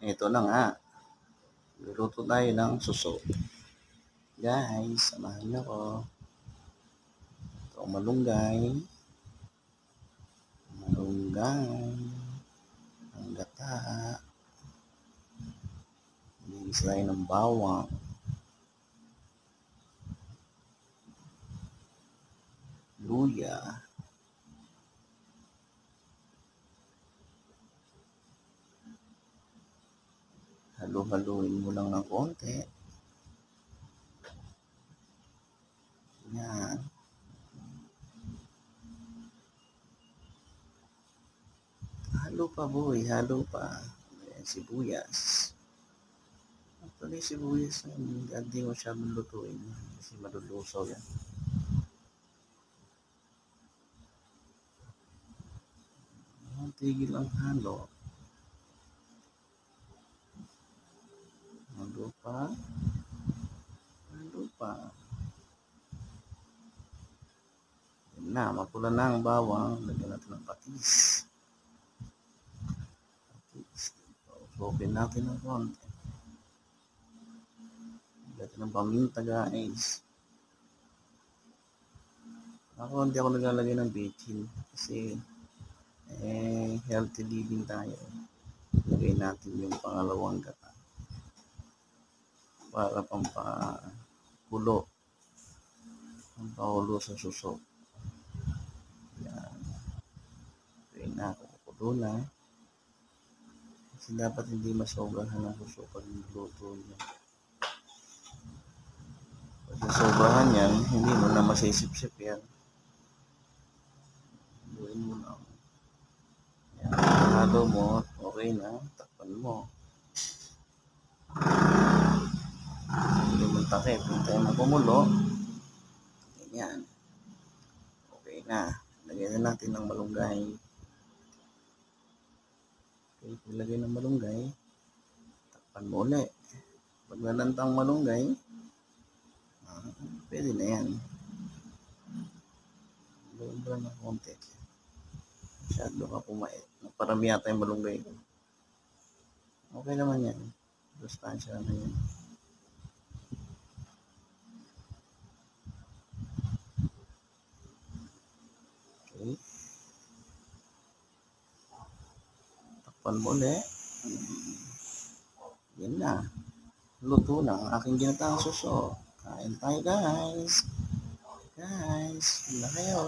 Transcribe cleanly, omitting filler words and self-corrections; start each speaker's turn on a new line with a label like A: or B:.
A: Ito na nga, luluto tayo ng suso. Guys, samahan niyo ko. Ito ang malunggay, ang gata, bigis tayo ng bawang, luya, halu-haluin mo lang ng konti. Yan. Halo pa boy, halo pa. Ayan, sibuyas. Actually, sibuyas hindi mo siya lutuin kasi malulusaw yan. Tigil ang halo. Halo pa. Yan na, mapula na ang bawang. Lagyan natin ng patis. Open natin ng konti. Lagyan ng paminta guys. Ako hindi ako naglalagay ng bechin kasi healthy living tayo. Lagay natin yung pangalawang gata para pampakulo sa suso. Yan. Okay na, kukulo na. Kasi dapat hindi masobrahan ang suso pag nagluto niya. Pag nasobrahan yan, hindi mo na masisip-sip yan. Gawin mo lang. Yan, halo mo, okay na, takpan mo. Hindi mo takip, hintay mo kumulo. Ganyan. Okay na. Lagyan na natin ng malunggay. Okay, ilagay ng malunggay. Takpan mo ulit. Pag nalantang malunggay, pwede na yan. Lumbra na konti. Masyado ka pumait. Naparami yata yung malunggay ko. Okay naman yan. Sustansya na yan. Okay. Takpan mo ulit. Yan na. Luto na ang aking ginataang suso. Kain tayo guys. Guys, na kayo.